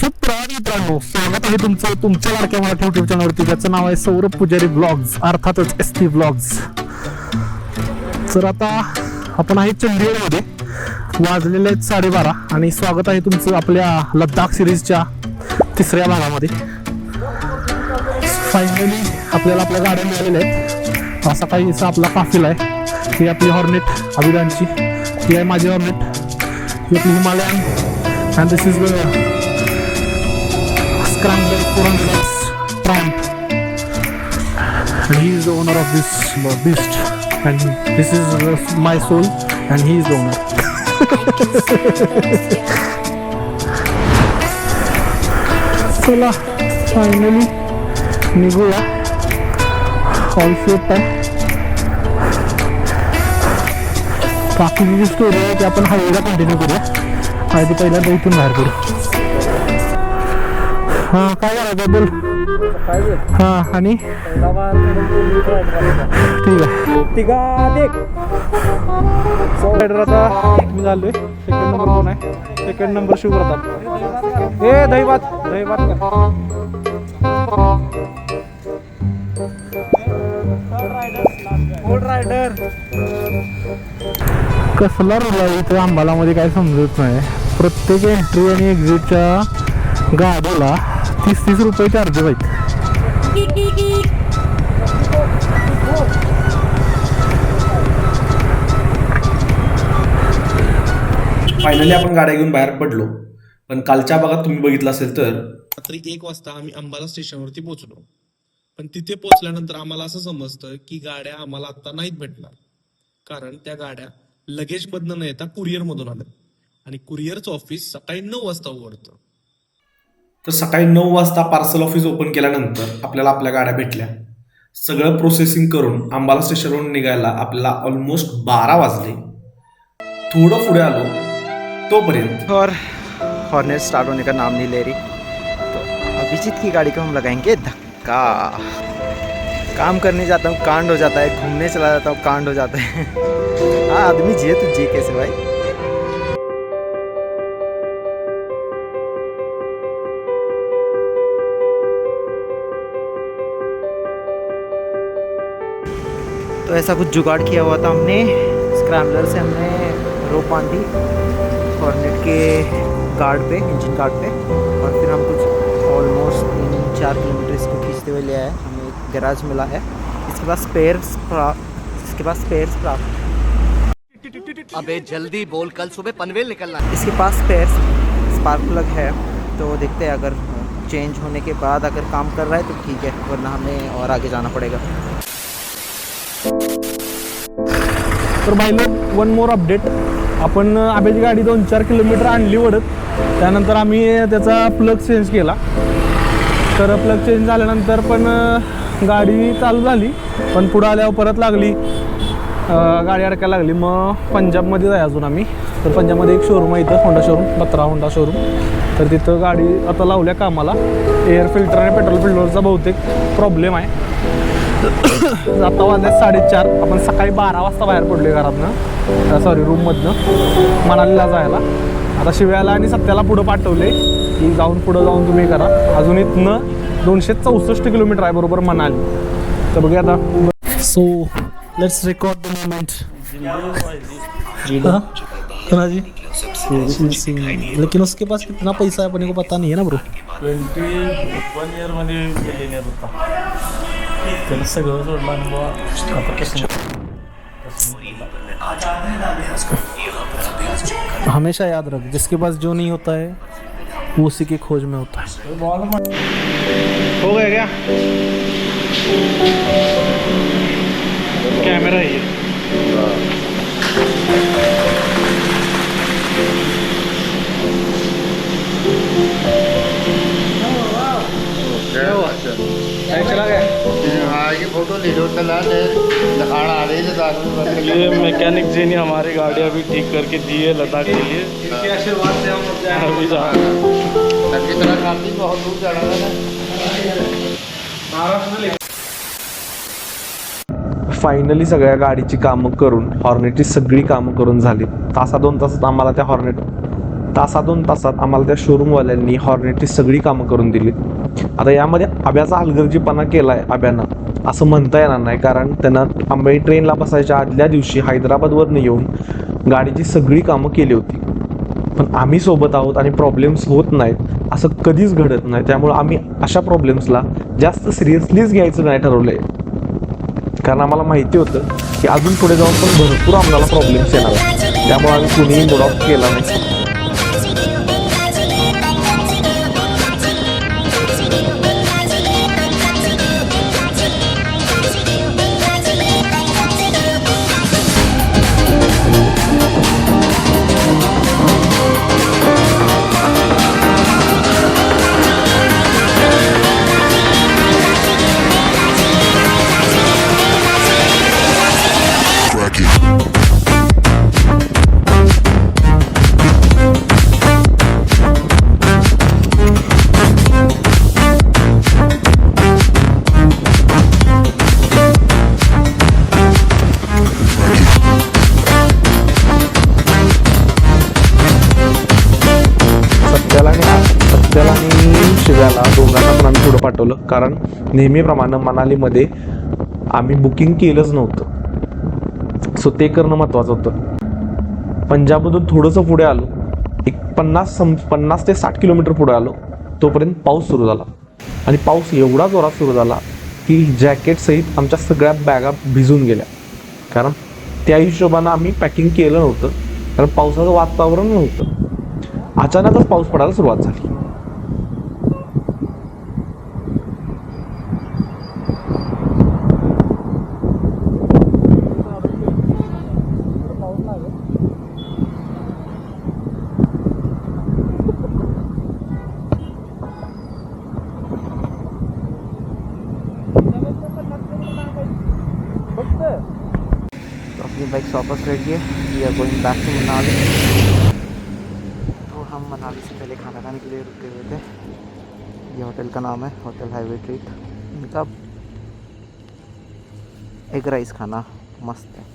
सुप्रभात मित्रांनो, स्वागत आहे तुमचं तुमच्या लाडक्या मराठी युट्यूब चॅनलवरती, ज्याचं नाव आहे सौरभ पुजारी ब्लॉग्स, अर्थातच ST ब्लॉग्स. तर आता आपण आहे चंदीगडमध्ये, वाजलेले आहेत 12:30 आणि स्वागत आहे तुमचं आपल्या लद्दाख सिरीजच्या तिसऱ्या भागामध्ये. फायनली आपल्याला आपल्या गाड्या मिळालेल्या आहेत. असा काहीसा आपला काफिला आहे. ही आपली हॉर्नेट अभिदानची, ही आहे माझी हॉर्नेट, ही आपली Himalayan, and this is the Scrambler 400X Triumph, and he is the owner of this beast, and this is my soul and he is the owner. चला फायनली निघूया. ऑल सेट आहे. बाकीची जी story आहे ती आपण हायवेला continue करूया. आधी पहिल्यांदा इथून बाहेर पडू. हां, काय करायचं बोल. हां, आणि ठीक आहे. तिघा देख रायडर आता मी झालोय. सेकंड नंबर कोण आहे? Second number Shivpratap. ए दहीभात रायडर कसला रोला इथं अंबालामध्ये काय समजत नाही. प्रत्येक एंट्री आणि एक्झिटच्या गाडीला 30 रुपये चार्जेस आहेत. फायनली आपण गाड्या घेऊन बाहेर पडलो. पण कालच्या भागात तुम्ही बघितलं असेल तर रात्री 1 वाजता आम्ही अंबाला स्टेशनवरती पोहोचलो. पण तिथे पोहोचल्यानंतर आम्हाला असं समजतं की गाड्या आम्हाला आता नाहीत भेटणार, कारण त्या गाड्या लगेज मधनं न येता कुरिअर मधून आल्या आणि कुरिअरचं ऑफिस सकाळी 9 वाजता उघडतं. तर सकाळी 9 वाजता पार्सल ऑफिस ओपन केल्यानंतर आपल्याला आपल्या गाड्या भेटल्या. सगळं प्रोसेसिंग करून अंबाला स्टेशनवरून निघायला आपल्याला ऑलमोस्ट 12 वाजले. थोडं पुढे आलो तोपर्यंत और हॉर्नेट स्टार्ट होने का नाम नहीं ले रही. तो अभिजीत की गाड़ी को हम लगाएंगे धक्का. काम करने जाता हूँ कांड हो जाता है, घूमने चला जाता हूँ कांड हो जाता है. हाँ आदमी जिए तो जिए कैसे भाई. तो ऐसा कुछ जुगाड़ किया हुआ था हमने. स्क्रैम्बलर से हमने रोप बांधी हॉर्नेट के गार्ड पे, इंजन गार्ड पे, और फिर हम कुछ ऑलमोस्ट 3-4 किलोमीटर इसको खींचते हुए ले आए. हमें एक गैराज मिला है. इसके पास स्पेयर्स प्राप्त. अबे जल्दी बोल, कल सुबह पनवेल निकलना है. इसके पास स्पार्क प्लग है. तो देखते हैं अगर चेंज होने के बाद अगर काम कर रहा है तो ठीक है, वरना हमें और आगे जाना पड़ेगा. तर बाय लोक, वन मोर अपडेट. आपण आब्याची गाडी 2-4 किलोमीटर आणली वडत. त्यानंतर आम्ही त्याचा प्लग चेंज केला. तर प्लग चेंज झाल्यानंतर पण गाडी चालू झाली, पण पुढं आल्यावर परत लागली, गाडी अडकायला लागली. मग पंजाबमध्ये जाय अजून आम्ही. तर पंजाबमध्ये एक शोरूम आहे इथं, Honda showroom, Batra Honda showroom. तर तिथं गाडी आता लावल्या कामाला. एअर फिल्टर आणि पेट्रोल फिल्टरचा बहुतेक प्रॉब्लेम आहे. आता वाजले 4:30. आपण सकाळी 12 वाजता बाहेर पडलोय घरातनं, सॉरी रूममधनं, मनालीला जायला. आता शिव्याला आणि सत्याला पुढं पाठवले की पुढं जाऊन तुम्ही करा. अजून इथनं 264 किलोमीटर आहे बरोबर मनाली. तर बघूया आता. So let's record the moment. लेकिन उसके पास कितना पैसा है अपने को पता नहीं है ना ब्रो. 21 ईयर मध्ये मिलियनेर होता. त्याला सगळं सोडलं आणि मग आता कसं. हमेशा याद रख, जिसके पास जो नहीं होता है वो उसी की खोज में होता है. हो गया क्या? कैमरा है ये. चला गया. फोटो ले लो दिखाड़ आ रही है. ये मैकेनिक जी ने हमारी गाड़ी अभी ठीक करके दी है लद्दाख के लिए. इनके आशीर्वाद से हम अभी जा बहुत दूर जाना है. फायनली सगळ्या गाडीची कामं करून, हॉर्नेटची सगळी कामं करून झाली. 1-2 तासात आम्हाला त्या हॉर्नेट तासा 2 तासात आम्हाला त्या शोरूमवाल्यांनी हॉर्नेटची सगळी कामं करून दिली. आता यामध्ये आब्याचा हलगर्जीपणा केला आहे आब्यानं असं म्हणता येणार नाही, कारण त्यानं आंबे ट्रेनला बसायच्या आदल्या दिवशी हैदराबादवरनं येऊन गाडीची सगळी कामं केली होती. पण आम्ही सोबत आहोत आणि प्रॉब्लेम्स होत नाहीत असं कधीच घडत नाही. त्यामुळे आम्ही अशा प्रॉब्लेम्सला जास्त सिरियसलीच घ्यायचं नाही ठरवलं आहे, कारण आम्हाला माहिती होतं की अजून पुढे जाऊन पण भरपूर आम्हाला प्रॉब्लेम्स येणार आहेत. त्यामुळे आम्ही कुणीही मूड ऑफ केला नाही. सत्याला आणि शिव्याला दोघांना पण आम्ही पुढं पाठवलं, कारण नेहमीप्रमाणे मनालीमध्ये आम्ही बुकिंग केलंच नव्हतं. सो ते करणं महत्त्वाचं होतं. पंजाबमधून थोडंसं पुढे आलो, एक 50 ते 60 किलोमीटर पुढे आलो, तोपर्यंत पाऊस सुरू झाला. आणि पाऊस एवढा जोरात सुरू झाला की जॅकेटसहित आमच्या सगळ्या बॅगा भिजून गेल्या, कारण त्या हिशोबानं आम्ही पॅकिंग केलं नव्हतं, कारण पावसाचं वातावरण नव्हतं. अचानकच पाऊस पडायला सुरुवात झाली. तो अपनी बाइक वापस रेडी है. We are going back to Manali. तो हम मनाली से पहले खाना खाने के लिए रुके हुए थे. ये होटल का नाम है होटल हाईवे ट्रीट. इनका एग राइस खाना मस्त है.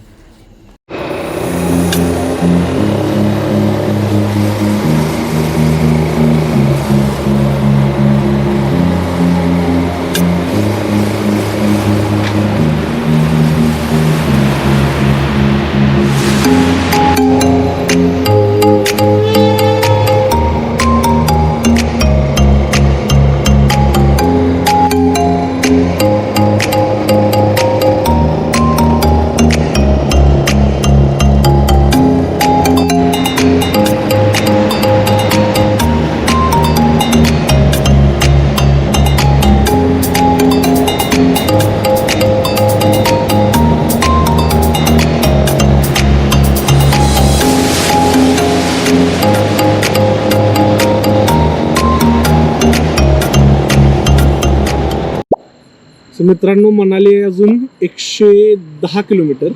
सो मित्रांनो, मनाली अजून 110 किलोमीटर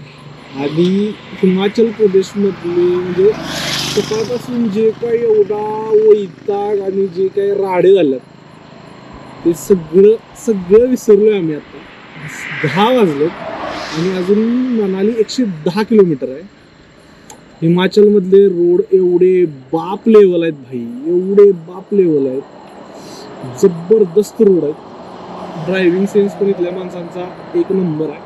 आणि हिमाचल प्रदेशमधले म्हणजे सकाळपासून जे काही एवढा वैताग आणि जे काही राडे झाल्यात ते सगळं विसरलोय आम्ही. आता 10 वाजलेत आणि अजून मनाली 110 किलोमीटर आहे. हिमाचलमधले रोड एवढे बाप लेवल आहेत भाई, एवढे बाप लेवल आहेत, जबरदस्त रोड आहेत. ड्रायव्हिंग सेन्स पण इथल्या माणसांचा एक नंबर आहे.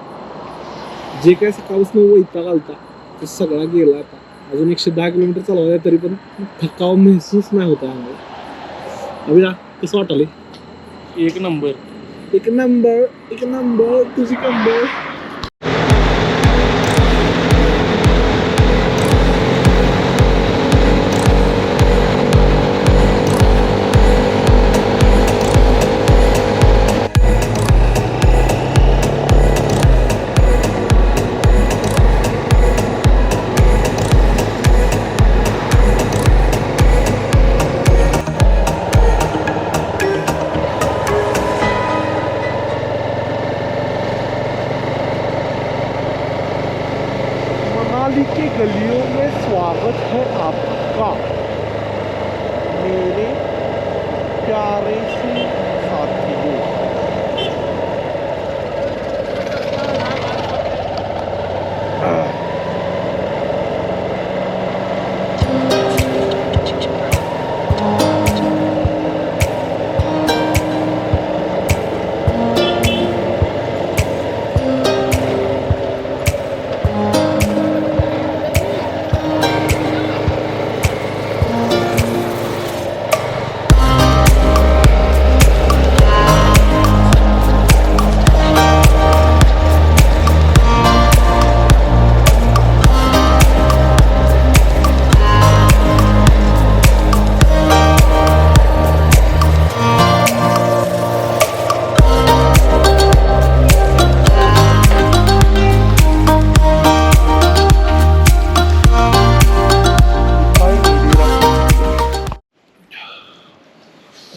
जे काय सकाळपासून वैताग आलता ते सगळा गेला. आता अजून 110 किलोमीटर चालवायला तरी पण थकाव महसूस नाही होता आम्हाला. अभिला कसं वाटले? एक नंबर. एक नंबर, एक नंबर, तुझी कंबर. मनाली की गलियों में स्वागत है आपका मेरे प्यारे से साथियों.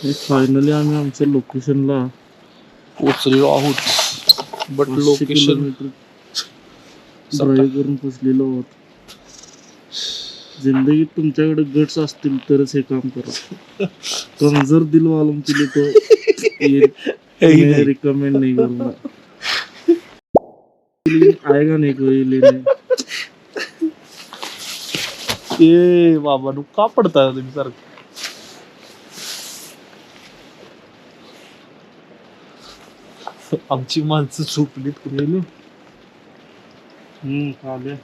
फायनली आम्ही आमच्या लोकेशनला पोचलेलो आहोत बट 500 लोकेशन किलोमीटर ड्राईव्ह करून पोचलेलो आहोत. जिंदगीत तुमच्याकडे गट्स असतील तरच हे काम करा. कमजोर दिल वालों के लिए तो ये रिकमेंड नहीं करूंगा. आएगा नहीं कोई लेने. ए बाबा नु का पडता तुम्ही सारखं. आमची माणसं झोपलीत कुठे आले